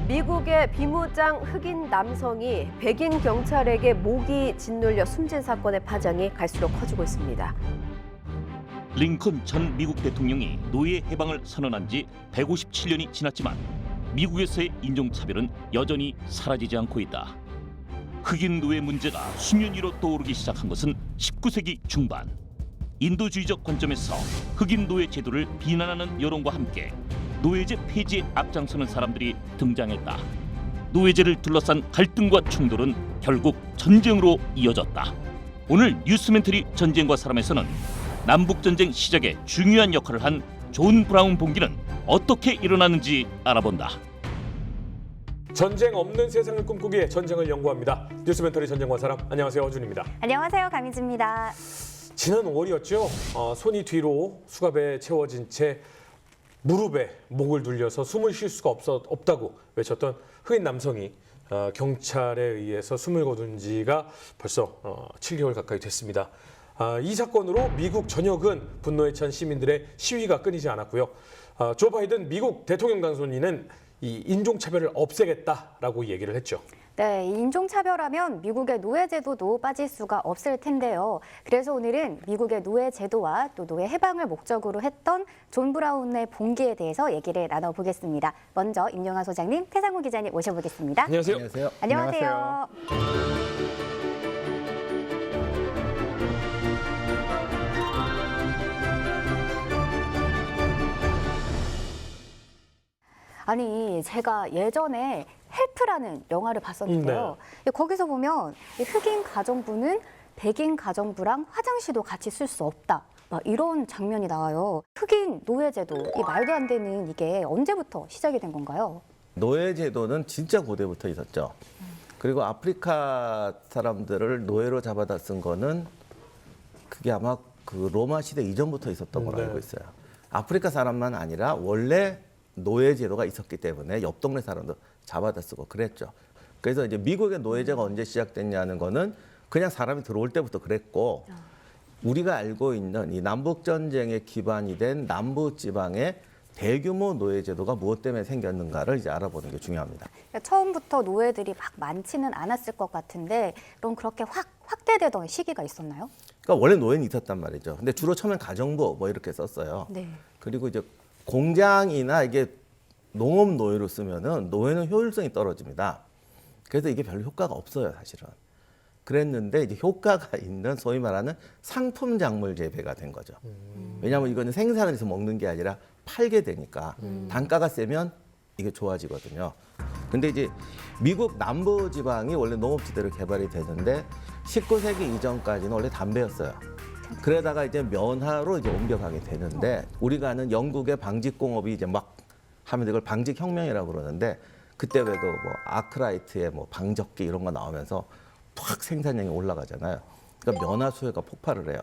미국의 비무장 흑인 남성이 백인 경찰에게 목이 짓눌려 숨진 사건의 파장이 갈수록 커지고 있습니다. 링컨 전 미국 대통령이 노예 해방을 선언한 지 157년이 지났지만 미국에서의 인종차별은 여전히 사라지지 않고 있다. 흑인 노예 문제가 수면 위로 떠오르기 시작한 것은 19세기 중반. 인도주의적 관점에서 흑인 노예 제도를 비난하는 여론과 함께 노예제 폐지에 앞장서는 사람들이 등장했다. 노예제를 둘러싼 갈등과 충돌은 결국 전쟁으로 이어졌다. 오늘 뉴스멘터리 전쟁과 사람에서는 남북전쟁 시작에 중요한 역할을 한 존 브라운 봉기는 어떻게 일어났는지 알아본다. 전쟁 없는 세상을 꿈꾸기에 전쟁을 연구합니다. 뉴스멘터리 전쟁과 사람, 안녕하세요. 허준입니다. 안녕하세요. 강희지입니다. 지난 5월이었죠. 손이 뒤로 수갑에 채워진 채 무릎에 목을 둘려서 숨을 쉴 수가 없다고 외쳤던 흑인 남성이 경찰에 의해서 숨을 거둔 지가 벌써 7개월 가까이 됐습니다. 이 사건으로 미국 전역은 분노에 찬 시민들의 시위가 끊이지 않았고요. 조 바이든 미국 대통령 당선인은 이 인종차별을 없애겠다라고 얘기를 했죠. 네, 인종차별하면 미국의 노예제도도 빠질 수가 없을 텐데요. 그래서 오늘은 미국의 노예제도와 또 노예 해방을 목적으로 했던 존 브라운의 봉기에 대해서 얘기를 나눠보겠습니다. 먼저 임영하 소장님, 태상호 기자님 모셔보겠습니다. 안녕하세요. 안녕하세요. 아니, 제가 예전에 헬프라는 영화를 봤었는데요. 거기서 보면 흑인 가정부는 백인 가정부랑 화장실도 같이 쓸 수 없다. 막 이런 장면이 나와요. 흑인 노예제도, 이 말도 안 되는 이게 언제부터 시작이 된 건가요? 노예제도는 진짜 고대부터 있었죠. 그리고 아프리카 사람들을 노예로 잡아다 쓴 거는 그게 아마 그 로마 시대 이전부터 있었던 걸로 알고 있어요. 아프리카 사람만 아니라 원래 노예제도가 있었기 때문에 옆 동네 사람도 잡아다 쓰고 그랬죠. 그래서 이제 미국의 노예제가 언제 시작됐냐는 거는 그냥 사람이 들어올 때부터 그랬고, 우리가 알고 있는 이 남북전쟁에 기반이 된 남부지방의 대규모 노예제도가 무엇 때문에 생겼는가를 이제 알아보는 게 중요합니다. 그러니까 처음부터 노예들이 막 많지는 않았을 것 같은데 그럼 그렇게 확대되던 시기가 있었나요? 그러니까 원래 노예는 있었단 말이죠. 근데 주로 처음엔 가정부 뭐 이렇게 썼어요. 네. 그리고 이제 공장이나 이게 농업 노예로 쓰면은 노예는 효율성이 떨어집니다. 그래서 이게 별로 효과가 없어요, 사실은. 그랬는데 이제 효과가 있는 소위 말하는 상품 작물 재배가 된 거죠. 왜냐하면 이거는 생산을 해서 먹는 게 아니라 팔게 되니까 단가가 세면 이게 좋아지거든요. 근데 이제 미국 남부 지방이 원래 농업지대로 개발이 되는데 19세기 이전까지는 원래 담배였어요. 그러다가 이제 면화로 이제 옮겨가게 되는데, 우리가 아는 영국의 방직공업이 이제 막 하면 이걸 방직혁명이라고 그러는데, 그때 왜도 뭐 아크라이트의 뭐 방적기 이런 거 나오면서 확 생산량이 올라가잖아요. 그러니까 면화 수요가 폭발을 해요.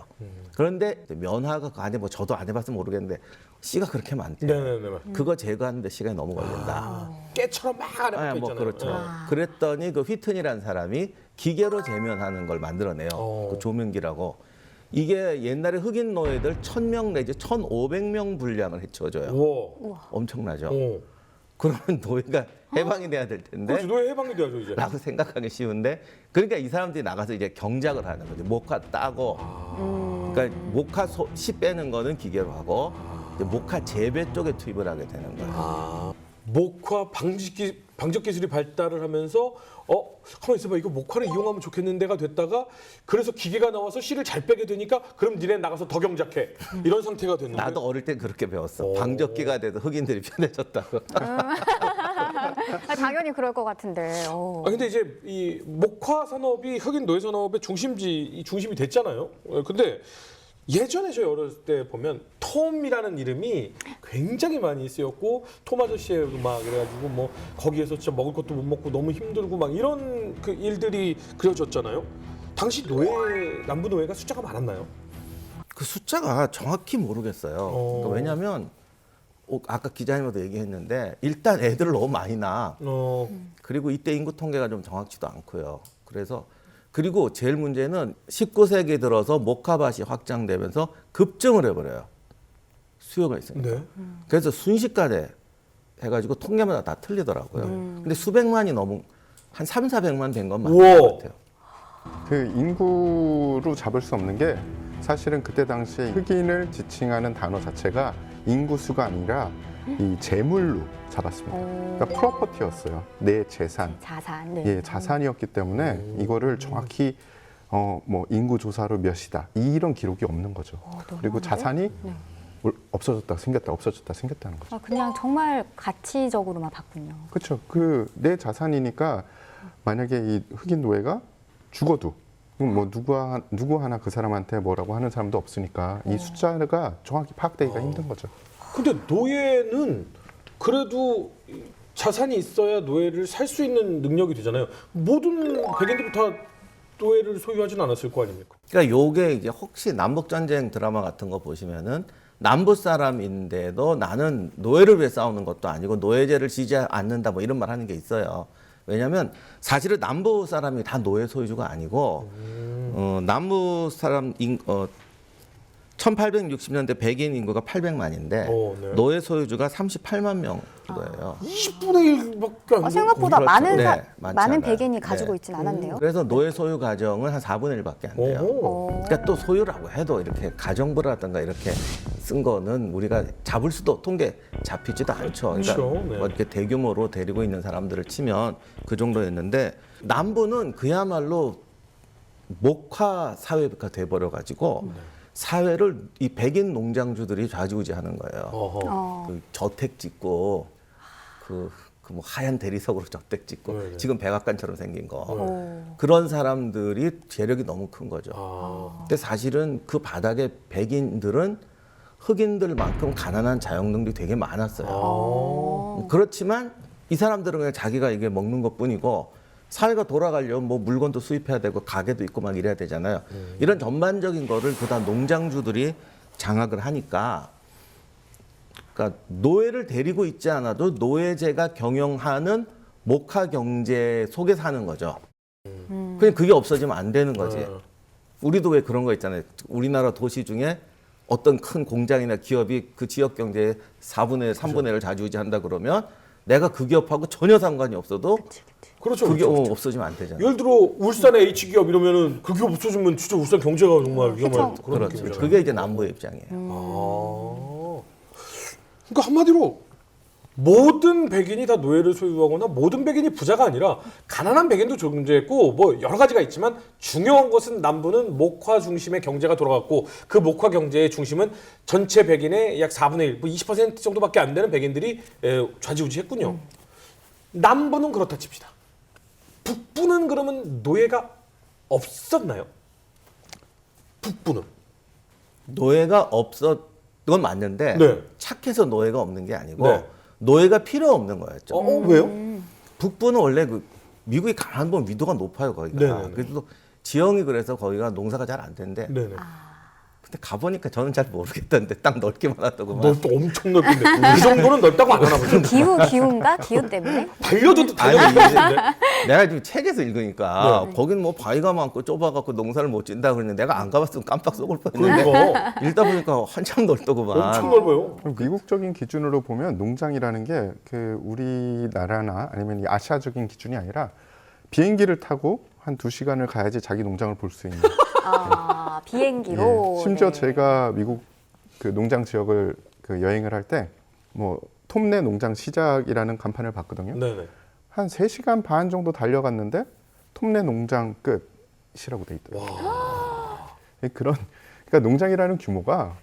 그런데 면화가 그 안에 뭐 저도 안 해봤으면 모르겠는데 씨가 그렇게 많대요. 네네네. 그거 제거하는데 시간이 너무 걸린다. 깨처럼 막 안에 박혀 뭐 있잖아요. 그렇죠. 그랬더니 그 휘튼이라는 사람이 기계로 제면하는 걸 만들어내요. 그 조면기라고. 이게 옛날에 흑인 노예들 1000명 내지 1500명 분량을 해쳐줘요. 우와. 엄청나죠. 그러면 노예가 해방이 돼야 될 텐데 그렇지, 노예 해방이 돼야죠 이제. 라고 생각하기 쉬운데, 그러니까 이 사람들이 나가서 이제 경작을 하는 거죠. 목화 따고, 그러니까 목화 씨 빼는 거는 기계로 하고 이제 목화 재배 쪽에 투입을 하게 되는 거예요. 목화 방적 기술이 발달을 하면서 가만 있어봐, 이거 목화를 이용하면 좋겠는데가 됐다가, 그래서 기계가 나와서 씨를 잘 빼게 되니까 그럼 니네 나가서 더 경작해, 이런 상태가 됐는데. 나도 어릴 땐 그렇게 배웠어. 방적기가 돼도 흑인들이 편해졌다고. 당연히 그럴 것 같은데. 근데 이제 이 목화 산업이 흑인 노예 산업의 중심이 됐잖아요. 근데 예전에 저희 어렸을 때 보면 톰이라는 이름이 굉장히 많이 쓰였고, 톰 아저씨의 음악 그래가지고 뭐 거기에서 진짜 먹을 것도 못 먹고 너무 힘들고 막 이런 그 일들이 그려졌잖아요. 당시 남부 노예가 숫자가 많았나요? 그 숫자가 정확히 모르겠어요. 그러니까 왜냐하면 아까 기자님도 얘기했는데 일단 애들 너무 많이 낳아. 그리고 이때 인구 통계가 좀 정확치도 않고요. 그리고 제일 문제는 19세기 들어서 목화밭이 확장되면서 급증을 해버려요. 수요가 있으니까. 네. 그래서 순식간에 해가지고 통계마다 다 틀리더라고요. 근데 수백만이 넘은 한 3,400만 된 건 맞는 우와. 것 같아요. 그 인구로 잡을 수 없는 게 사실은 그때 당시에 흑인을 지칭하는 단어 자체가 인구수가 아니라 이 재물로 잡았습니다. 그러니까 프로퍼티였어요. 내 재산. 자산. 네. 예, 자산이었기 때문에 이거를 정확히 뭐 인구 조사로 몇이다 이런 기록이 없는 거죠. 그리고 너무한데? 자산이 네. 없어졌다 생겼다 없어졌다 생겼다는 거죠. 그냥 정말 가치적으로만 봤군요. 그렇죠. 그 내 자산이니까 만약에 이 흑인 노예가 죽어도 뭐 누구 하나 그 사람한테 뭐라고 하는 사람도 없으니까 이 숫자가 정확히 파악되기가 힘든 거죠. 근데 노예는 그래도 자산이 있어야 노예를 살 수 있는 능력이 되잖아요. 모든 백인들이 다 노예를 소유하지는 않았을 거 아닙니까? 그러니까 요게 이제 혹시 남북 전쟁 드라마 같은 거 보시면은 남부 사람인데도 나는 노예를 위해 싸우는 것도 아니고 노예제를 지지하지 않는다 뭐 이런 말 하는 게 있어요. 왜냐하면 사실은 남부 사람이 다 노예 소유주가 아니고 남부 사람 1860년대 백인 인구가 800만인데 네. 노예 소유주가 38만 명 정도예요. 20분의 1밖에 안 돼요. 생각보다 그렇죠. 많은 네, 많지 많은 않아요. 백인이 가지고 네. 있진 않았네요. 그래서 노예 소유 가정은 한 4분의 1밖에 안 돼요. 오. 그러니까 또 소유라고 해도 이렇게 가정부라든가 이렇게 쓴 거는 우리가 잡을 수도 통계 잡히지도 않죠. 그러니까 그렇죠. 네. 뭐 이렇게 대규모로 데리고 있는 사람들을 치면 그 정도였는데 남부는 그야말로 목화 사회가 돼버려 가지고 사회를 이 백인 농장주들이 좌지우지하는 거예요. 어허. 그 저택 짓고 그 뭐 하얀 대리석으로 저택 짓고 네네. 지금 백악관처럼 생긴 거 오. 그런 사람들이 재력이 너무 큰 거죠. 아. 근데 사실은 그 바닥에 백인들은 흑인들만큼 가난한 자영능력이 되게 많았어요. 아. 그렇지만 이 사람들은 그냥 자기가 이게 먹는 것뿐이고 사회가 돌아가려면 뭐 물건도 수입해야 되고 가게도 있고 막 이래야 되잖아요. 이런 전반적인 거를 그다 농장주들이 장악을 하니까 그러니까 노예를 데리고 있지 않아도 노예제가 경영하는 목화 경제 속에 사는 거죠. 그냥 그게 없어지면 안 되는 거지. 네. 우리도 왜 그런 거 있잖아요. 우리나라 도시 중에 어떤 큰 공장이나 기업이 그 지역 경제의 4분의 1, 3분의 1을 좌지우지한다 그러면 내가 그 기업하고 전혀 상관이 없어도 그렇죠. 그게 그렇죠. 없어지면 안 되잖아요. 예를 들어 울산의 H기업 이러면은 그 기업 없어지면 진짜 울산 경제가 정말 위험한 그쵸. 그런 그렇죠. 느낌이잖아요. 그게 이제 남부의 입장이에요. 아. 그러니까 한마디로 모든 백인이 다 노예를 소유하거나 모든 백인이 부자가 아니라 가난한 백인도 존재했고 뭐 여러 가지가 있지만 중요한 것은 남부는 목화 중심의 경제가 돌아갔고 그 목화 경제의 중심은 전체 백인의 약 4분의 1, 뭐 20% 정도밖에 안 되는 백인들이 좌지우지했군요. 남부는 그렇다 칩시다. 북부는 그러면 노예가 없었나요? 북부는. 노예가 없었던 건 맞는데 네. 착해서 노예가 없는 게 아니고 네. 노예가 필요 없는 거였죠. 왜요? 북부는 원래 그 미국이 가만 보면 위도가 높아요 거기가. 네네네. 그래도 지형이 그래서 거기가 농사가 잘 안 된대. 네네. 근데 가보니까 저는 잘 모르겠던데 땅 넓기만 하더구만. 넓도 엄청 넓은데 그 정도는 넓다고 안 하나 보죠. 기후인가? 기후 때문에? 달려도 아니 달려도 내가 지금 책에서 읽으니까 네. 거긴 뭐 바위가 많고 좁아갖고 농사를 못 짓는다 그랬는데 내가 안 가봤으면 깜빡 속을 뻔했는데 그러니까 읽다 보니까 한참 넓더구만. 엄청 넓어요. 그럼 미국적인 기준으로 보면 농장이라는 게 그 우리나라나 아니면 이 아시아적인 기준이 아니라 비행기를 타고 한 2시간을 가야지 자기 농장을 볼 수 있는. 비행기로. 예, 심지어 네. 제가 미국 그 농장 지역을 그 여행을 할 때 뭐 톰네 농장 시작이라는 간판을 봤거든요. 네네. 한 3시간 반 정도 달려갔는데 톰네 농장 끝이라고 돼 있더라고요. 그러니까 농장이라는 규모가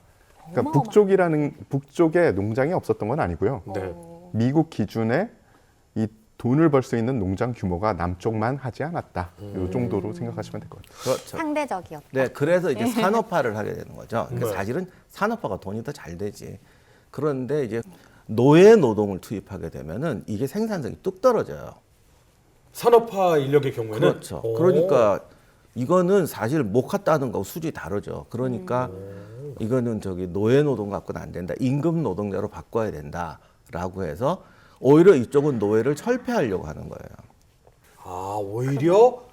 그러니까 북쪽에 농장이 없었던 건 아니고요. 네. 미국 기준에 이 돈을 벌 수 있는 농장 규모가 남쪽만 하지 않았다. 이 정도로 생각하시면 될 것 같아요. 그렇죠. 상대적이었다. 네, 그래서 이제 산업화를 하게 되는 거죠. 그러니까 네. 사실은 산업화가 돈이 더 잘 되지. 그런데 이제 노예 노동을 투입하게 되면은 이게 생산성이 뚝 떨어져요. 산업화 인력의 경우에는 그렇죠. 그러니까 이거는 사실 목화 따는 거하고 수준이 다르죠. 그러니까 이거는 저기 노예 노동 갖고는 안 된다. 임금 노동자로 바꿔야 된다라고 해서 오히려 이쪽은 노예를 철폐하려고 하는 거예요. 오히려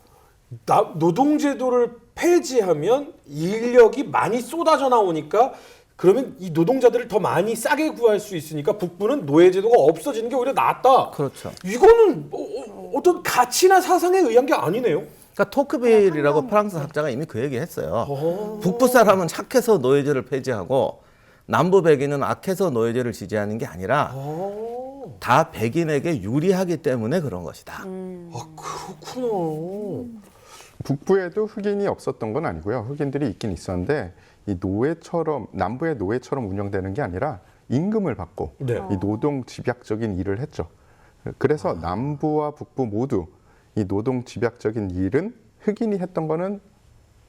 노동제도를 폐지하면 인력이 많이 쏟아져 나오니까 그러면 이 노동자들을 더 많이 싸게 구할 수 있으니까 북부는 노예제도가 없어지는 게 오히려 낫다. 그렇죠. 이거는 어떤 가치나 사상에 의한 게 아니네요. 그러니까 토크빌이라고 프랑스 학자가 이미 그 얘기 했어요. 북부 사람은 착해서 노예제를 폐지하고 남부 백인은 악해서 노예제를 지지하는 게 아니라 다 백인에게 유리하기 때문에 그런 것이다. 아, 그렇구나. 북부에도 흑인이 없었던 건 아니고요. 흑인들이 있긴 있었는데 이 노예처럼 남부의 노예처럼 운영되는 게 아니라 임금을 받고 네. 이 노동 집약적인 일을 했죠. 그래서 남부와 북부 모두 이 노동 집약적인 일은 흑인이 했던 거는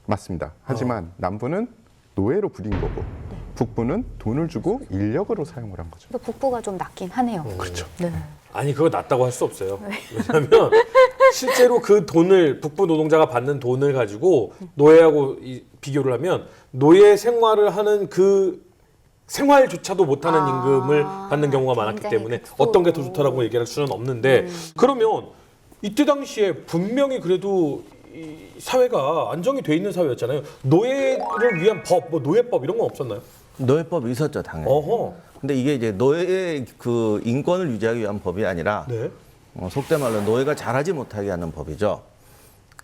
맞습니다. 하지만 남부는 노예로 부린 거고 북부는 돈을 주고 인력으로 사용을 한 거죠. 또 북부가 좀 낫긴 하네요. 그렇죠. 네. 아니 그거 낫다고 할 수 없어요. 왜냐하면 실제로 그 돈을 북부 노동자가 받는 돈을 가지고 노예하고 비교를 하면 노예 생활을 하는 그 생활조차도 못하는 임금을 받는 경우가 많았기 굉장히 때문에 극소로. 어떤 게 더 좋다라고 얘기할 수는 없는데 그러면 이때 당시에 분명히 그래도 이 사회가 안정이 돼 있는 사회였잖아요. 노예를 위한 법, 뭐 노예법 이런 건 없었나요? 노예법이 있었죠, 당연히. 어허. 근데 이게 이제 노예의 그 인권을 유지하기 위한 법이 아니라 네. 속된 말로 노예가 잘하지 못하게 하는 법이죠.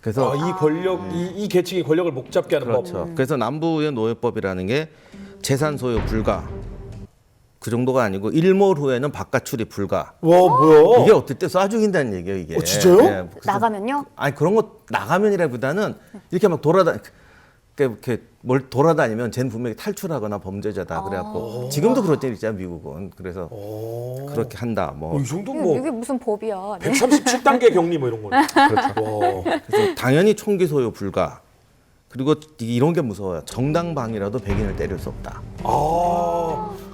그래서 이 권력, 이 계층이 권력을 목 잡게 하는 법. 그렇죠. 그래서 남부의 노예법이라는 게 재산 소유 불가 그 정도가 아니고 일몰 후에는 바깥 출입 불가. 와 뭐야? 이게 어떨 때 쏴 죽인다는 얘기예요, 이게. 진짜요? 그래서 나가면요? 아니 그런 거 나가면이라기보다는 이렇게 막 이렇게 뭘 돌아다니면 쟤는 분명히 탈출하거나 범죄자다 그래갖고 지금도 그런 때 있잖아요, 미국은. 그래서 그렇게 한다. 뭐 이 정도 이게, 뭐 이게 무슨 법이야? 네. 137단계 격리 뭐 이런 거는. 그렇죠. 그래서 당연히 총기 소유 불가. 그리고 이런 게 무서워요. 정당방위라도 백인을 때릴 수 없다.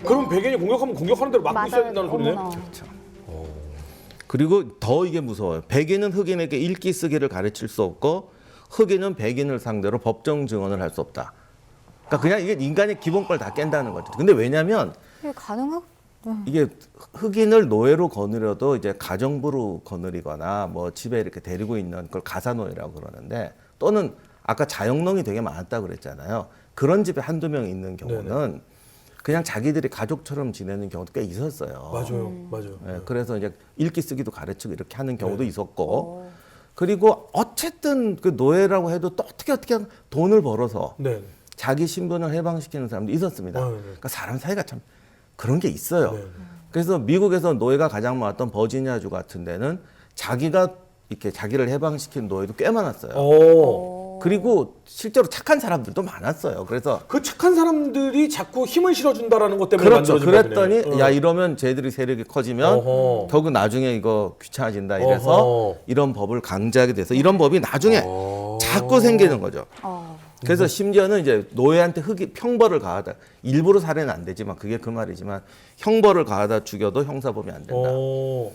그럼 백인이 공격하면 공격하는 대로 막고 있어야 된다는 소리네. 어머나. 그리고 더 이게 무서워요. 백인은 흑인에게 읽기 쓰기를 가르칠 수 없고 흑인은 백인을 상대로 법정 증언을 할 수 없다. 그러니까 그냥 이게 인간의 기본권을 다 깬다는 거죠. 근데 왜냐하면 이게 가능하? 이게 흑인을 노예로 거느려도 이제 가정부로 거느리거나 뭐 집에 이렇게 데리고 있는 걸 가사노예라고 그러는데 또는 아까 자영농이 되게 많았다고 그랬잖아요. 그런 집에 한두 명 있는 경우는 그냥 자기들이 가족처럼 지내는 경우도 꽤 있었어요. 맞아요, 맞아요. 예, 그래서 이제 읽기 쓰기도 가르치고 이렇게 하는 경우도 있었고 그리고 어쨌든 그 노예라고 해도 또 어떻게 돈을 벌어서 네. 자기 신분을 해방시키는 사람도 있었습니다. 네. 그러니까 사람 사이가 참 그런 게 있어요. 네. 그래서 미국에서 노예가 가장 많았던 버지니아주 같은 데는 자기가 이렇게 자기를 해방시킨 노예도 꽤 많았어요. 그리고 실제로 착한 사람들도 많았어요. 그래서 그 착한 사람들이 자꾸 힘을 실어준다라는 것 때문에 그렇죠. 만들어진 그랬더니 거네요. 야 이러면 쟤들이 세력이 커지면 어허. 결국 나중에 이거 귀찮아진다 이래서 어허. 이런 법을 강제하게 돼서 이런 법이 나중에 자꾸 생기는 거죠. 그래서 심지어는 이제 노예한테 평벌을 가하다 일부러 살해는 안 되지만 그게 그 말이지만 형벌을 가하다 죽여도 형사범이 안 된다.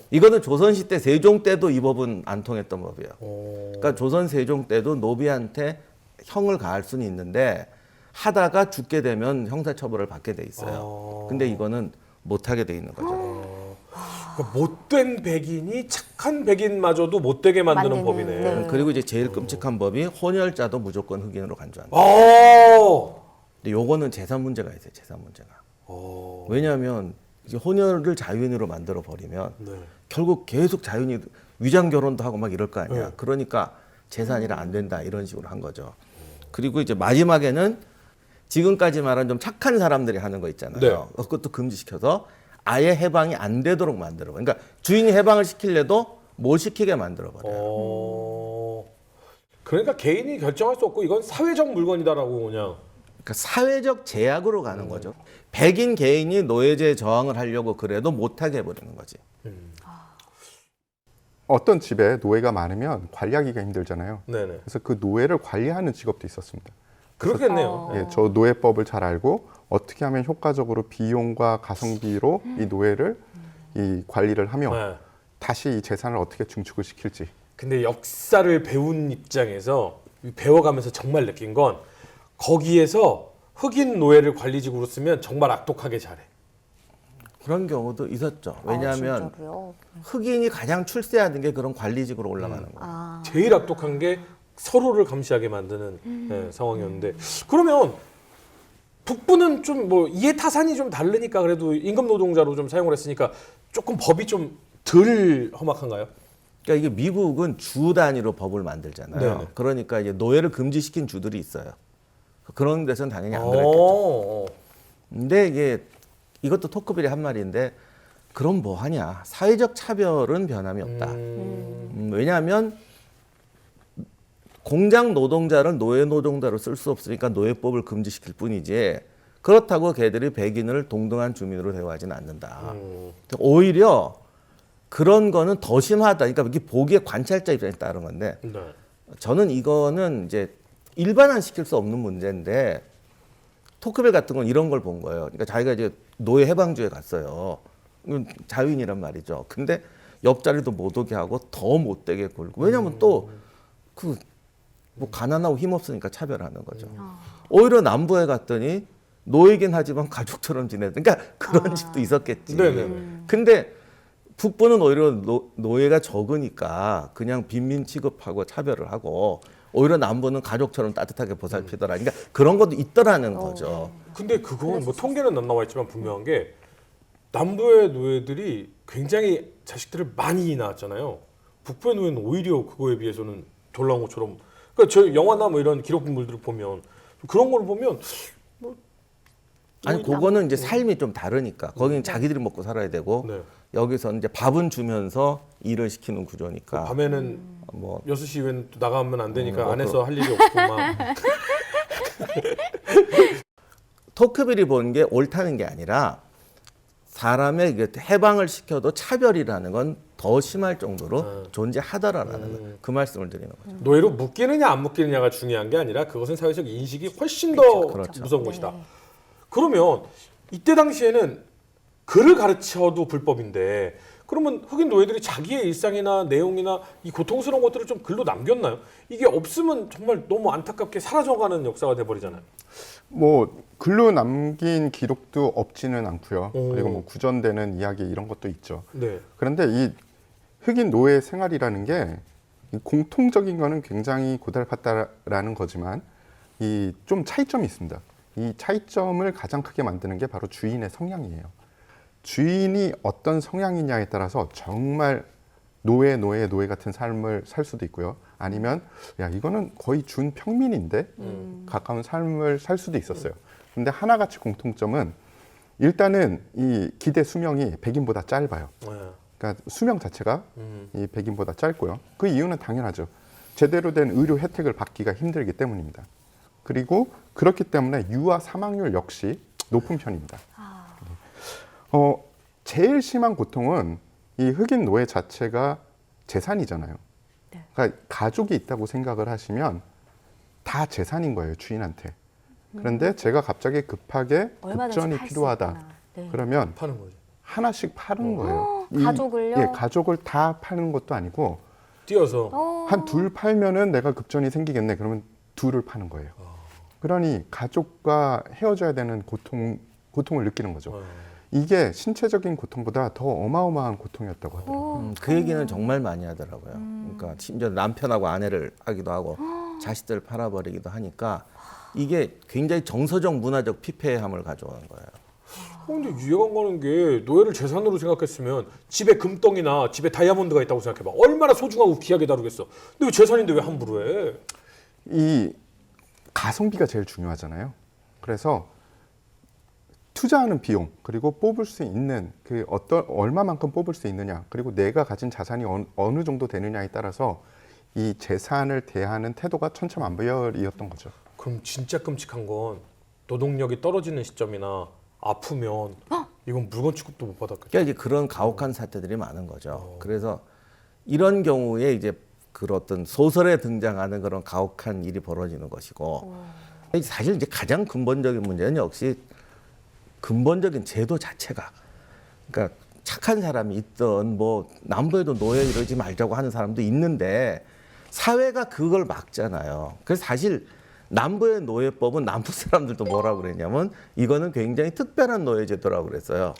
이거는 조선시대 세종 때도 이 법은 안 통했던 법이에요. 그러니까 조선 세종 때도 노비한테 형을 가할 수는 있는데 하다가 죽게 되면 형사처벌을 받게 돼 있어요. 근데 이거는 못 하게 돼 있는 거죠. 그러니까 못된 백인이 착한 백인마저도 못되게 만드는 법이네. 네. 그리고 이제 제일 끔찍한 법이 혼혈자도 무조건 흑인으로 간주한다. 근데 요거는 재산 문제가 있어요. 재산 문제가. 왜냐하면 이제 혼혈을 자유인으로 만들어 버리면 네. 결국 계속 자유인이 위장 결혼도 하고 막 이럴 거 아니야. 네. 그러니까 재산이라 안 된다 이런 식으로 한 거죠. 그리고 이제 마지막에는 지금까지 말한 좀 착한 사람들이 하는 거 있잖아요. 네. 그것도 금지시켜서 아예 해방이 안 되도록 만들어. 그러니까 주인이 해방을 시키려도 못 시키게 만들어 버려요. 그러니까 개인이 결정할 수 없고 이건 사회적 물건이다라고 그냥. 그러니까 사회적 제약으로 가는 거죠. 백인 개인이 노예제에 저항을 하려고 그래도 못하게 해버리는 거지. 어떤 집에 노예가 많으면 관리하기가 힘들잖아요. 네네. 그래서 그 노예를 관리하는 직업도 있었습니다. 그렇겠네요. 예, 저 노예법을 잘 알고 어떻게 하면 효과적으로 비용과 가성비로 이 노예를 이 관리를 하며 네. 다시 이 재산을 어떻게 증축을 시킬지. 근데 역사를 배운 입장에서 배워가면서 정말 느낀 건 거기에서 흑인 노예를 관리직으로 쓰면 정말 악독하게 잘해. 그런 경우도 있었죠. 왜냐하면 진짜로요? 흑인이 가장 출세하는 게 그런 관리직으로 올라가는 거예요. 제일 악독한 게 서로를 감시하게 만드는 상황이었는데 그러면 북부는 좀 뭐 이해 타산이 좀 다르니까 그래도 임금 노동자로 좀 사용을 했으니까 조금 법이 좀 덜 험악한가요? 그러니까 이게 미국은 주 단위로 법을 만들잖아요. 네네. 그러니까 이제 노예를 금지시킨 주들이 있어요. 그런 데서는 당연히 안 그랬겠죠. 어. 근데 이게 이것도 토크빌의 한 말인데 그럼 뭐 하냐? 사회적 차별은 변함이 없다. 왜냐하면 공장 노동자를 노예 노동자로 쓸 수 없으니까 노예법을 금지시킬 뿐이지 그렇다고 걔들이 백인을 동등한 주민으로 대우하지는 않는다. 오히려 그런 거는 더 심하다. 그러니까 이게 보기에 관찰자 입장에 따른 건데 네. 저는 이거는 이제 일반화 시킬 수 없는 문제인데 토크벨 같은 건 이런 걸 본 거예요. 그러니까 자기가 이제 노예 해방주에 갔어요. 자유인이란 말이죠. 근데 옆자리도 못 오게 하고 더 못되게 굴고 왜냐하면 또 그 뭐 가난하고 힘없으니까 차별하는 거죠. 오히려 남부에 갔더니 노예긴 하지만 가족처럼 지내는 그러니까 그런 집도 있었겠지. 네네. 근데 북부는 오히려 노예가 적으니까 그냥 빈민 취급하고 차별을 하고 오히려 남부는 가족처럼 따뜻하게 보살피더라. 그러니까 그런 것도 있더라는 거죠. 근데 그건 뭐 통계는 안 나와 있지만 분명한 게 남부의 노예들이 굉장히 자식들을 많이 낳았잖아요. 북부의 노예는 오히려 그거에 비해서는 덜 나온 것처럼. 그러니까 저 영화나 뭐 이런 기록물들을 보면 그런 걸 보면 아니 그거는 이제 삶이 좀 다르니까 거기는 자기들이 먹고 살아야 되고 네. 여기서는 이제 밥은 주면서 일을 시키는 구조니까 밤에는 뭐 6시 이후에는 또 나가면 안 되니까 뭐 안에서 할 일이 없고 막. 토크빌이 본 게 옳다는 게 아니라 사람의 해방을 시켜도 차별이라는 건 더 심할 정도로 존재하더라라는 그 말씀을 드리는 거죠. 노예로 묶이느냐 안 묶이느냐가 중요한 게 아니라 그것은 사회적 인식이 훨씬 더 그렇죠. 무서운 것이다. 그러면 이때 당시에는 글을 가르쳐도 불법인데 그러면 흑인 노예들이 자기의 일상이나 내용이나 이 고통스러운 것들을 좀 글로 남겼나요? 이게 없으면 정말 너무 안타깝게 사라져가는 역사가 돼버리잖아요. 뭐 글로 남긴 기록도 없지는 않고요. 그리고 뭐 구전되는 이야기 이런 것도 있죠. 네. 그런데 이 흑인 노예 생활이라는 게 공통적인 거는 굉장히 고달팠다라는 거지만 이 좀 차이점이 있습니다. 이 차이점을 가장 크게 만드는 게 바로 주인의 성향이에요. 주인이 어떤 성향이냐에 따라서 정말 노예 같은 삶을 살 수도 있고요. 아니면 야 이거는 거의 준평민인데 가까운 삶을 살 수도 있었어요. 근데 하나같이 공통점은 일단은 이 기대 수명이 백인보다 짧아요. 네. 그러니까 수명 자체가 이 백인보다 짧고요. 그 이유는 당연하죠. 제대로 된 의료 혜택을 받기가 힘들기 때문입니다. 그리고 그렇기 때문에 유아 사망률 역시 높은 편입니다. 제일 심한 고통은 이 흑인 노예 자체가 재산이잖아요. 네. 그러니까 가족이 있다고 생각을 하시면 다 재산인 거예요, 주인한테. 그런데 제가 갑자기 급하게 얼마든지 급전이 팔수 필요하다. 있구나. 네. 그러면 파는 거죠. 하나씩 파는 거예요. 가족을요? 예, 가족을 다 파는 것도 아니고 뛰어서. 한 둘 팔면은 내가 급전이 생기겠네. 그러면 둘을 파는 거예요. 그러니 가족과 헤어져야 되는 고통을 느끼는 거죠. 이게 신체적인 고통보다 더 어마어마한 고통이었다고 하더라고요. 그 얘기는 정말 많이 하더라고요. 그러니까 심지어 남편하고 아내를 하기도 하고 자식들 팔아버리기도 하니까 이게 굉장히 정서적 문화적 피폐함을 가져오는 거예요. 근데 이해가 안 가는 게 노예를 재산으로 생각했으면 집에 금덩이나 집에 다이아몬드가 있다고 생각해봐. 얼마나 소중하고 귀하게 다루겠어. 근데 왜 재산인데 왜 함부로 해? 이 가성비가 제일 중요하잖아요. 그래서 투자하는 비용 그리고 뽑을 수 있는 그 얼마만큼 뽑을 수 있느냐 그리고 내가 가진 자산이 어느 정도 되느냐에 따라서 이 재산을 대하는 태도가 천차만별이었던 거죠. 그럼 진짜 끔찍한 건 노동력이 떨어지는 시점이나 아프면 이건 물건 취급도 못 받았겠죠. 그러니까 이제 그런 가혹한 사태들이 많은 거죠. 그래서 이런 경우에 이제 그런 어떤 소설에 등장하는 그런 가혹한 일이 벌어지는 것이고 사실 이제 가장 근본적인 문제는 역시 근본적인 제도 자체가 그러니까 착한 사람이 있던 뭐 남부에도 노예 이러지 말자고 하는 사람도 있는데 사회가 그걸 막잖아요. 그래서 사실 남부의 노예법은 남부 사람들도 뭐라고 그랬냐면 이거는 굉장히 특별한 노예제도라고 그랬어요.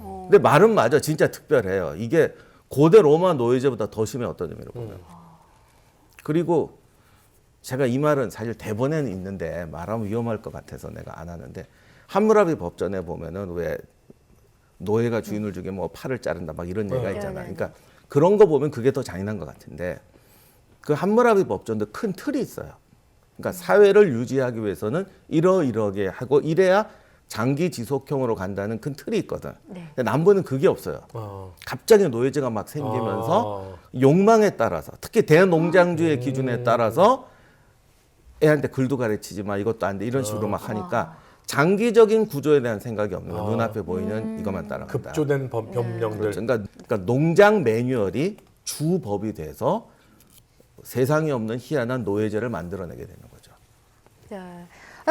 근데 말은 맞아. 진짜 특별해요. 이게 고대 로마 노예제보다 더 심해 어떤 의미로 보면. 그리고 제가 이 말은 사실 대본에는 있는데 말하면 위험할 것 같아서 내가 안 하는데 함무라비 법전에 보면은 왜 노예가 주인을 죽이면 뭐 팔을 자른다 막 이런 얘기가 있잖아요. 그러니까 그런 거 보면 그게 더 잔인한 것 같은데 그 함무라비 법전도 큰 틀이 있어요. 그러니까 사회를 유지하기 위해서는 이러이러게 하고 이래야 장기 지속형으로 간다는 큰 틀이 있거든. 네. 근데 남부는 그게 없어요. 갑자기 노예제가 막 생기면서 욕망에 따라서 특히 대농장주의 기준에 따라서 애한테 글도 가르치지 마 이것도 안 돼 이런 식으로 막 하니까 장기적인 구조에 대한 생각이 없는 거야. 눈앞에 보이는 이것만 따라간다. 급조된 법령들. 그렇죠. 그러니까 농장 매뉴얼이 주법이 돼서 세상에 없는 희한한 노예제를 만들어내게 되는 거죠. 네.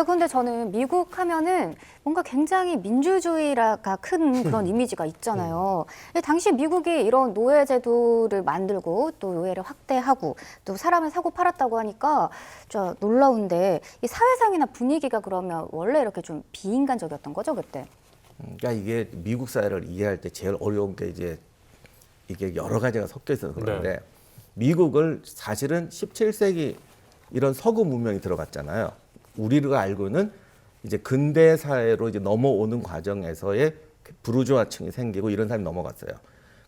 근데 저는 미국 하면은 뭔가 굉장히 민주주의가 큰 그런 이미지가 있잖아요. 당시 미국이 이런 노예 제도를 만들고 또 노예를 확대하고 또 사람을 사고 팔았다고 하니까 좀 놀라운데 이 사회상이나 분위기가 그러면 원래 이렇게 좀 비인간적이었던 거죠, 그때? 그러니까 이게 미국 사회를 이해할 때 제일 어려운 게 이제 이게 여러 가지가 섞여 있어서 그런데 미국을 사실은 17세기 이런 서구 문명이 들어갔잖아요. 우리가 알고는 이제 근대 사회로 이제 넘어오는 과정에서의 부르주아층이 생기고 이런 사람이 넘어갔어요.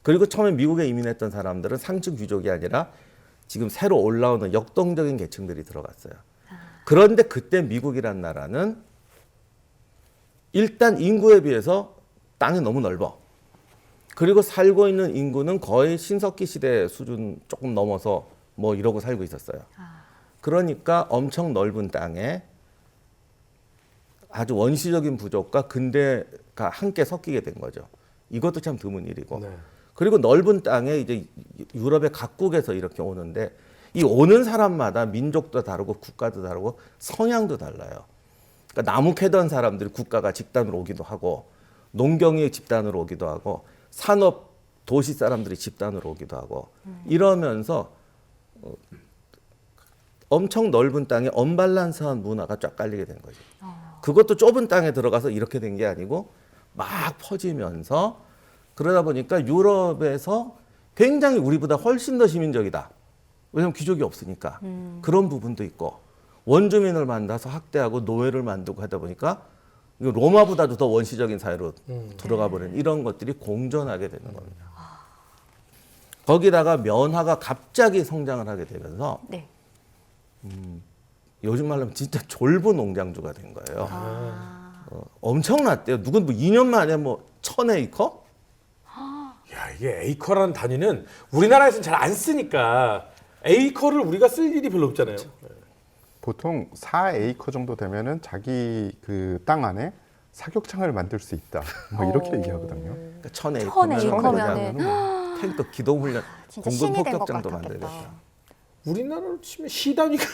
그리고 처음에 미국에 이민했던 사람들은 상층 귀족이 아니라 지금 새로 올라오는 역동적인 계층들이 들어갔어요. 그런데 그때 미국이란 나라는 일단 인구에 비해서 땅이 너무 넓어. 그리고 살고 있는 인구는 거의 신석기 시대 수준 조금 넘어서 뭐 이러고 살고 있었어요. 그러니까 엄청 넓은 땅에 아주 원시적인 부족과 근대가 함께 섞이게 된 거죠. 이것도 참 드문 일이고. 그리고 넓은 땅에 이제 유럽의 각국에서 이렇게 오는데 이 오는 사람마다 민족도 다르고 국가도 다르고 성향도 달라요. 그러니까 나무 캐던 사람들이 국가가 집단으로 오기도 하고 농경이 집단으로 오기도 하고 산업 도시 사람들이 집단으로 오기도 하고 이러면서 엄청 넓은 땅에 언밸런스한 문화가 쫙 깔리게 된 거죠. 그것도 좁은 땅에 들어가서 이렇게 된 게 아니고 막 퍼지면서 그러다 보니까 유럽에서 굉장히 우리보다 훨씬 더 시민적이다. 왜냐하면 귀족이 없으니까. 그런 부분도 있고 원주민을 만나서 학대하고 노예를 만들고 하다 보니까 로마보다도 더 원시적인 사회로 들어가 버린 이런 것들이 공존하게 되는 겁니다. 거기다가 면화가 갑자기 성장을 하게 되면서 네. 요즘 말로 하면 진짜 졸부 농장주가 된 거예요. 엄청났대요. 누군 뭐 2년 만에 뭐 1000에이커? 야, 이게 에이커라는 단위는 우리나라에서는 잘 안 쓰니까 에이커를 우리가 쓸 일이 별로 없잖아요. 보통 4에이커 정도 되면은 자기 그 땅 안에 사격장을 만들 수 있다. 뭐 이렇게 얘기하거든요. 그러니까 1000에이커면 1000에이커면은 탱크 기동훈련 진짜 공군 신이 된 것 폭격장도 같았겠다. 아, 우리나라로 치면 시단위가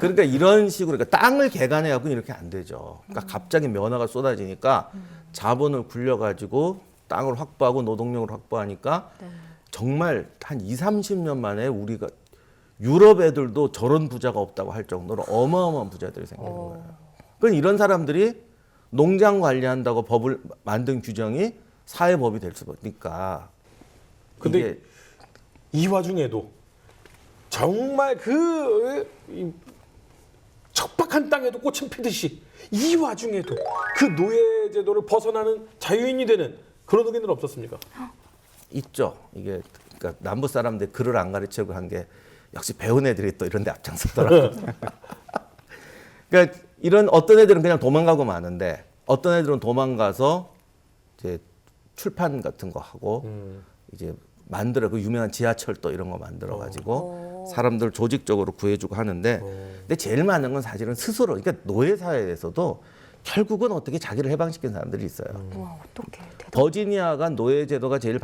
그러니까 이런 식으로 그러니까 땅을 개간해갖고 이렇게 안 되죠. 그러니까 갑자기 면화가 쏟아지니까 자본을 굴려가지고 땅을 확보하고 노동력을 확보하니까 정말 한 20-30년 만에 우리가 유럽 애들도 저런 부자가 없다고 할 정도로 어마어마한 부자들이 생기는 거예요. 그러니까 이런 사람들이 농장 관리한다고 법을 만든 규정이 사회법이 될 수 없으니까. 근데 이게 이 와중에도 정말 이 척박한 땅에도 꽃은 피듯이 이 와중에도 그 노예 제도를 벗어나는 자유인이 되는 그런 흑인은 없었습니까? 있죠. 이게 그러니까 남부 사람들 글을 안 가르치고 한 게 역시 배운 애들이 또 이런 데 앞장서더라고요. 그러니까 이런 어떤 애들은 그냥 도망가고 마는데 어떤 애들은 도망가서 이제 출판 같은 거 하고 이제 만들어 그 유명한 지하철도 이런 거 만들어 가지고 사람들 조직적으로 구해주고 하는데 근데 제일 많은 건 사실은 스스로 그러니까 노예 사회에서도 결국은 어떻게 자기를 해방시킨 사람들이 있어요. 와, 어떡해. 버지니아가 노예 제도가 제일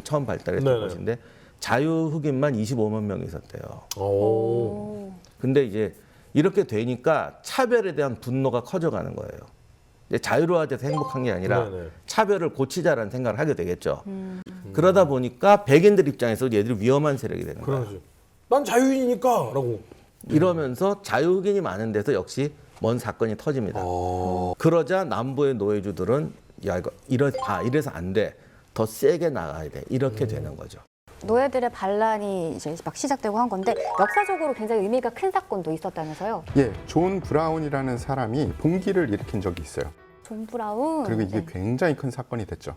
처음 발달했던 네네. 곳인데 자유 흑인만 25만 명이 있었대요. 오. 근데 이제 이렇게 되니까 차별에 대한 분노가 커져가는 거예요. 이제 자유로워져서 행복한 게 아니라 네네. 차별을 고치자라는 생각을 하게 되겠죠. 그러다 보니까 백인들 입장에서 얘들이 위험한 세력이 되는 거예요. 그러지. 난 자유인이니까라고. 이러면서 자유 흑인이 많은 데서 역시 먼 사건이 터집니다. 그러자 남부의 노예주들은 야 이거 이래서 안 돼. 더 세게 나가야 돼. 이렇게 되는 거죠. 노예들의 반란이 이제 막 시작되고 한 건데 역사적으로 굉장히 의미가 큰 사건도 있었다면서요? 예, 존 브라운이라는 사람이 봉기를 일으킨 적이 있어요. 존 브라운. 그리고 이게 네. 굉장히 큰 사건이 됐죠.